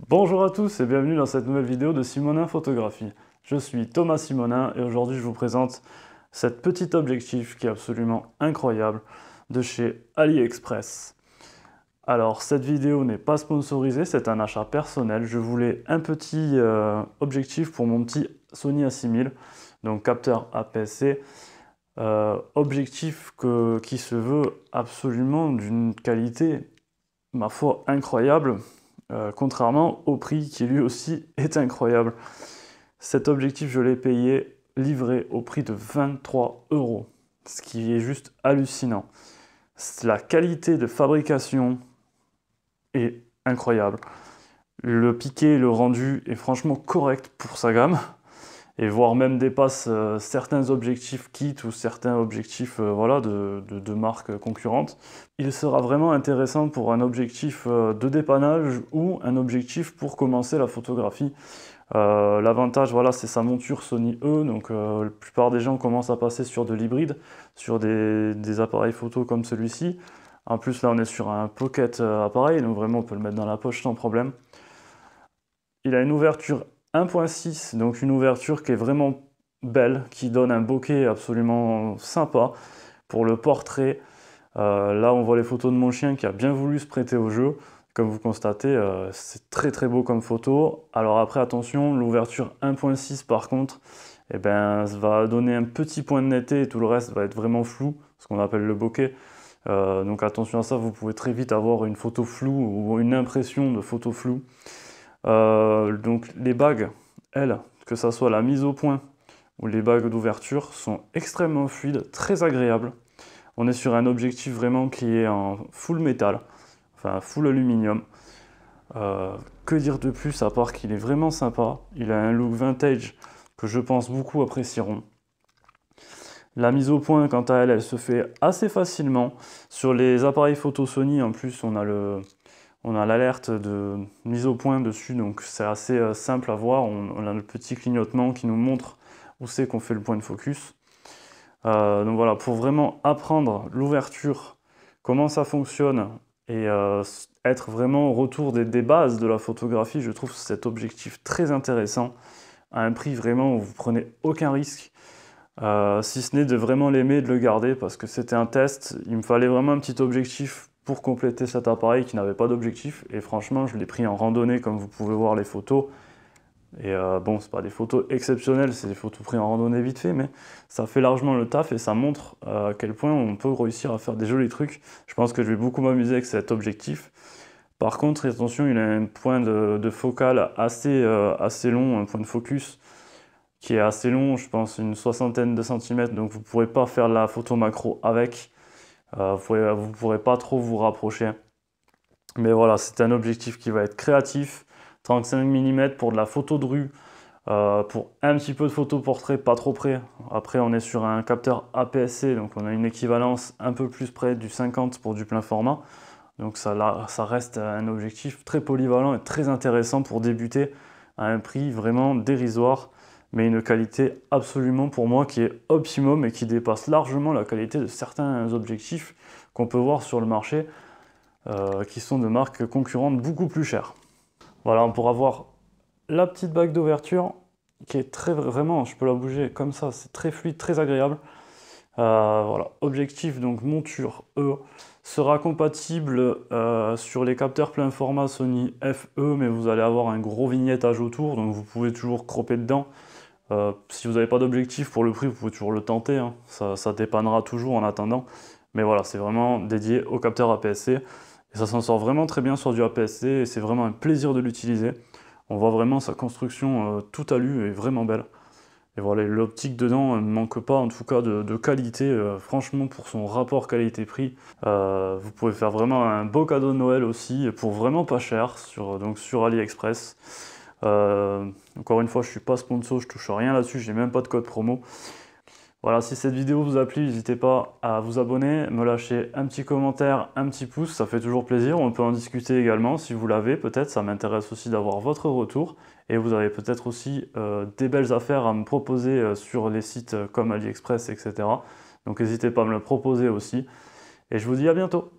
Bonjour à tous et bienvenue dans cette nouvelle vidéo de Simonin Photographie. Je suis Thomas Simonin et aujourd'hui je vous présente cette petite objectif qui est absolument incroyable de chez AliExpress. Alors cette vidéo n'est pas sponsorisée, c'est un achat personnel. Je voulais un petit objectif pour mon petit Sony A6000, donc capteur APS-C. Objectif qui se veut absolument d'une qualité, ma foi, incroyable. Contrairement au prix qui lui aussi est incroyable. Cet objectif, je l'ai payé livré au prix de 23 €, ce qui est juste hallucinant. La qualité de fabrication est incroyable. Le piqué, le rendu est franchement correct pour sa gamme, et voire même dépasse certains objectifs kit ou certains objectifs voilà, de marques concurrentes. Il sera vraiment intéressant pour un objectif de dépannage ou un objectif pour commencer la photographie. L'avantage, voilà, c'est sa monture Sony E, donc la plupart des gens commencent à passer sur de l'hybride, sur des appareils photo comme celui-ci. En plus, là, on est sur un pocket appareil, donc vraiment, on peut le mettre dans la poche sans problème. Il a une ouverture 1.6, donc une ouverture qui est vraiment belle, qui donne un bokeh absolument sympa pour le portrait. Là, on voit les photos de mon chien qui a bien voulu se prêter au jeu. Comme vous constatez, c'est très très beau comme photo. Alors après, attention, l'ouverture 1.6 par contre, eh ben, ça va donner un petit point de netteté et tout le reste va être vraiment flou, ce qu'on appelle le bokeh. Donc attention à ça, vous pouvez très vite avoir une photo floue ou une impression de photo floue. Donc les bagues, elles, que ça soit la mise au point ou les bagues d'ouverture, sont extrêmement fluides, très agréables. On est sur un objectif vraiment qui est en full métal, enfin full aluminium. Que dire de plus à part qu'il est vraiment sympa. Il a un look vintage que je pense beaucoup apprécieront. La mise au point, quant à elle, elle se fait assez facilement. Sur les appareils photo Sony, en plus, on a l'alerte de mise au point dessus, donc c'est assez simple à voir. On a le petit clignotement qui nous montre où c'est qu'on fait le point de focus. Donc voilà, pour vraiment apprendre l'ouverture, comment ça fonctionne, et être vraiment au retour des bases de la photographie, je trouve cet objectif très intéressant, à un prix vraiment où vous prenez aucun risque, si ce n'est de vraiment l'aimer et de le garder, parce que c'était un test, il me fallait vraiment un petit objectif pour compléter cet appareil qui n'avait pas d'objectif, et franchement je l'ai pris en randonnée comme vous pouvez voir les photos, et bon, c'est pas des photos exceptionnelles, c'est des photos prises en randonnée vite fait, mais ça fait largement le taf et ça montre à quel point on peut réussir à faire des jolis trucs. Je pense que je vais beaucoup m'amuser avec cet objectif. Par contre, attention, il a un point de focale assez long, un point de focus qui est assez long, je pense une soixantaine de centimètres, donc vous ne pourrez pas faire la photo macro avec, vous ne pourrez pas trop vous rapprocher. Mais voilà, c'est un objectif qui va être créatif. 35 mm pour de la photo de rue, pour un petit peu de photo portrait, pas trop près. Après, on est sur un capteur APS-C, donc on a une équivalence un peu plus près du 50 pour du plein format. Donc ça reste un objectif très polyvalent et très intéressant pour débuter à un prix vraiment dérisoire, mais une qualité absolument pour moi qui est optimum et qui dépasse largement la qualité de certains objectifs qu'on peut voir sur le marché, qui sont de marques concurrentes beaucoup plus chères. Voilà, on pourra voir la petite bague d'ouverture qui est vraiment, je peux la bouger comme ça, c'est très fluide, très agréable. Voilà, objectif, donc monture E, sera compatible sur les capteurs plein format Sony FE, mais vous allez avoir un gros vignettage autour, donc vous pouvez toujours cropper dedans. Si vous n'avez pas d'objectif pour le prix, vous pouvez toujours le tenter, hein. Ça dépannera toujours en attendant. Mais voilà, c'est vraiment dédié au capteur APS-C. Et ça s'en sort vraiment très bien sur du APS-C et c'est vraiment un plaisir de l'utiliser. On voit vraiment sa construction tout alu et vraiment belle. Et voilà, l'optique dedans ne manque pas en tout cas de qualité, franchement pour son rapport qualité-prix. Vous pouvez faire vraiment un beau cadeau de Noël aussi, pour vraiment pas cher, donc sur AliExpress. Encore une fois, je ne suis pas sponsor, je touche rien là-dessus, j'ai même pas de code promo. Voilà, si cette vidéo vous a plu, n'hésitez pas à vous abonner, me lâcher un petit commentaire, un petit pouce, ça fait toujours plaisir. On peut en discuter également si vous l'avez, peut-être, ça m'intéresse aussi d'avoir votre retour. Et vous avez peut-être aussi des belles affaires à me proposer sur les sites comme AliExpress, etc. Donc n'hésitez pas à me le proposer aussi. Et je vous dis à bientôt.